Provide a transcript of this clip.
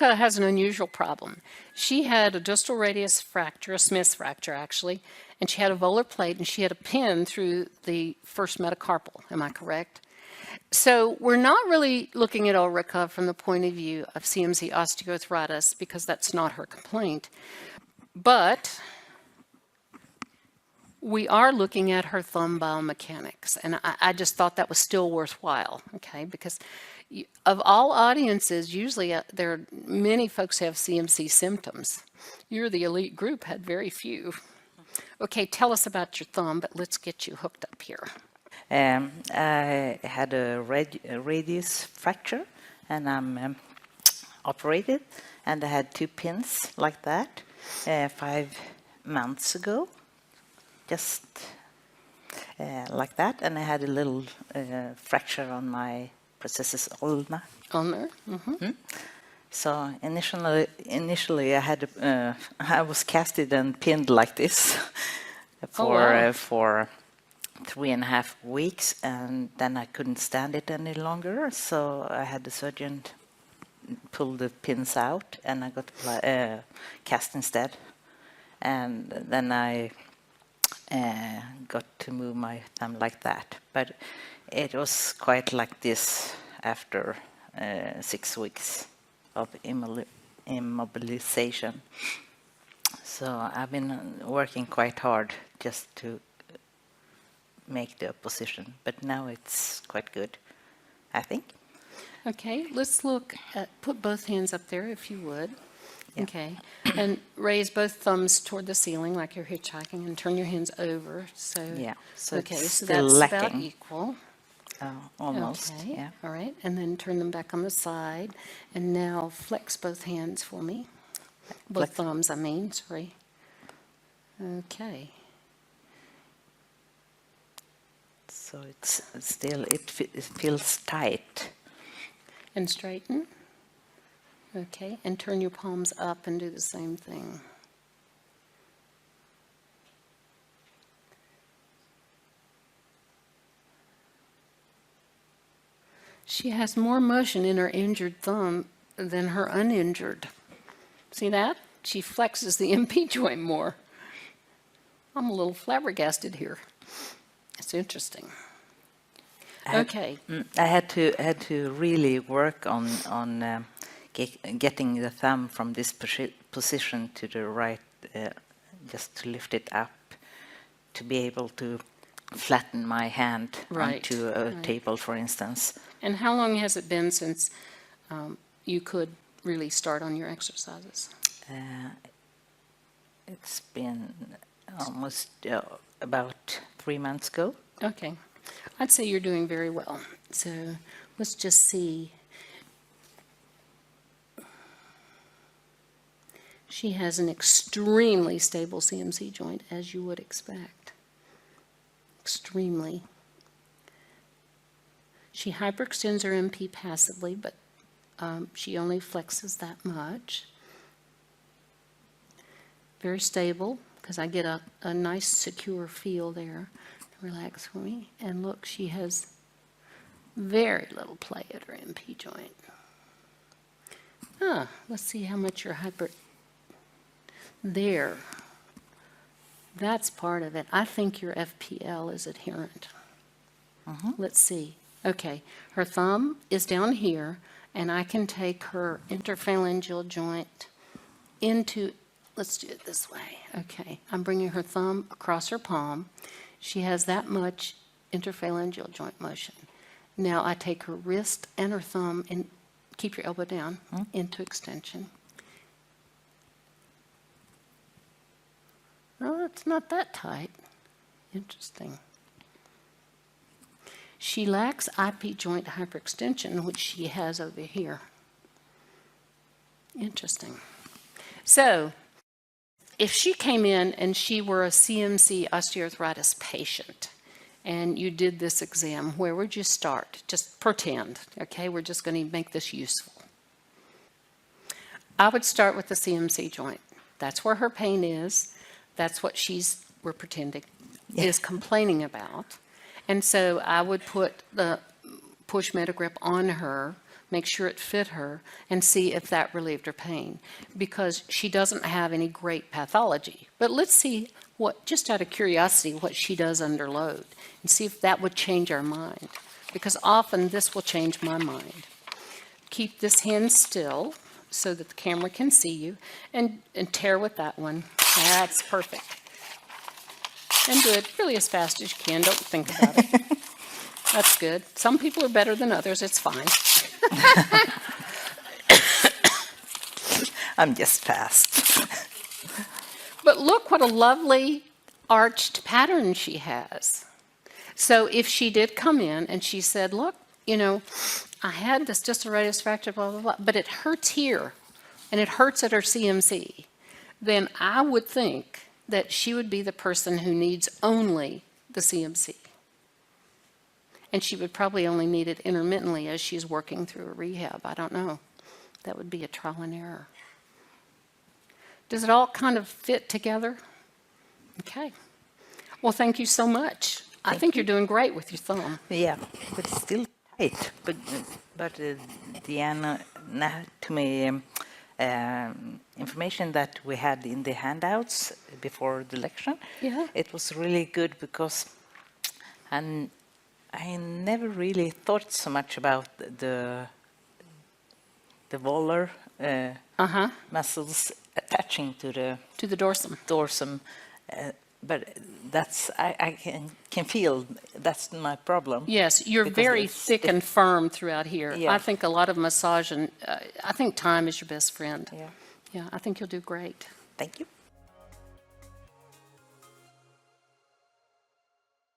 Erica has an unusual problem. She had a distal radius fracture, a Smith's fracture actually, and she had a volar plate and she had a pin through the first metacarpal. Am I correct? So we're not really looking at Ulrika from the point of view of CMC osteoarthritis because that's not her complaint. But we are looking at her thumb biomechanics, and I just thought that was still worthwhile, okay? Because of all audiences, usually there are many folks who have CMC symptoms. You're the elite group, had very few. Okay, tell us about your thumb, but let's get you hooked up here. I had a radius fracture, and I'm operated, and I had 2 pins like that 5 months ago, just like that, and I had a little fracture on my processus ulna. Ulnar. Mm-hmm. So initially I had I was casted and pinned like this for 3.5 weeks, and then I couldn't stand it any longer, so I had the surgeon pull the pins out, and I got cast instead. And then I got to move my thumb like that, but it was quite like this after 6 weeks of immobilization. So I've been working quite hard just to make the position, but now it's quite good, I think. Okay, let's look at, put both hands up there if you would. Yeah. Okay, and raise both thumbs toward the ceiling like you're hitchhiking, and turn your hands over. So yeah, so okay, it's so still that's lacking. about equal. Almost. Okay, Yeah. all right, and then turn them back on the side, and now flex both hands for me. Both thumbs, I mean. Sorry. Okay. So it's still it feels tight. And straighten. Okay, and turn your palms up and do the same thing. She has more motion in her injured thumb than her uninjured. See that? She flexes the MP joint more. I'm a little flabbergasted here. It's interesting. Okay. I had to really work on getting the thumb from this position to the right, just to lift it up, to be able to flatten my hand onto a table, for instance. And how long has it been since you could really start on your exercises? It's been almost about 3 months ago. Okay. I'd say you're doing very well. So let's just see. She has an extremely stable CMC joint, as you would expect. Extremely. She hyperextends her MP passively, but she only flexes that much. Very stable, because I get a nice secure feel there. Relax for me. And look, she has very little play at her MP joint. Let's see how much your there. That's part of it. I think your FPL is adherent. Let's see. Okay, her thumb is down here, and I can take her interphalangeal joint into, let's do it this way. Okay, I'm bringing her thumb across her palm. She has that much interphalangeal joint motion. Now I take her wrist and her thumb, and keep your elbow down, into extension. Oh, it's not that tight. Interesting. She lacks IP joint hyperextension, which she has over here. Interesting. So, if she came in and she were a CMC osteoarthritis patient, and you did this exam, where would you start? Just pretend, okay? We're just going to make this useful. I would start with the CMC joint. That's where her pain is. That's what we're pretending, is complaining about. And so I would put the push Metagrip on her, make sure it fit her, and see if that relieved her pain. Because she doesn't have any great pathology. But let's see what, just out of curiosity, what she does under load, and see if that would change our mind. Because often this will change my mind. Keep this hand still so that the camera can see you, and tear with that one. That's perfect. And do it really as fast as you can. Don't think about it. That's good. Some people are better than others. It's fine. I'm just fast. But look what a lovely arched pattern she has. So if she did come in and she said, look, you know, I had this distal radius fracture, blah, blah, blah, but it hurts here and it hurts at her CMC, then I would think that she would be the person who needs only the CMC. And she would probably only need it intermittently as she's working through a rehab. I don't know. That would be a trial and error. Does it all kind of fit together? Okay. Well, thank you so much. I think you're doing great with your thumb. Yeah, but it's still tight. But the anatomy information that we had in the handouts before the lecture, Yeah. it was really good because I never really thought so much about the volar muscles attaching to the dorsum. but that's I can feel that's my problem. Yes, you're Because very thick and firm throughout here. Yeah. I think a lot of massage and I think time is your best friend. Yeah. Yeah, I think you'll do great. Thank you.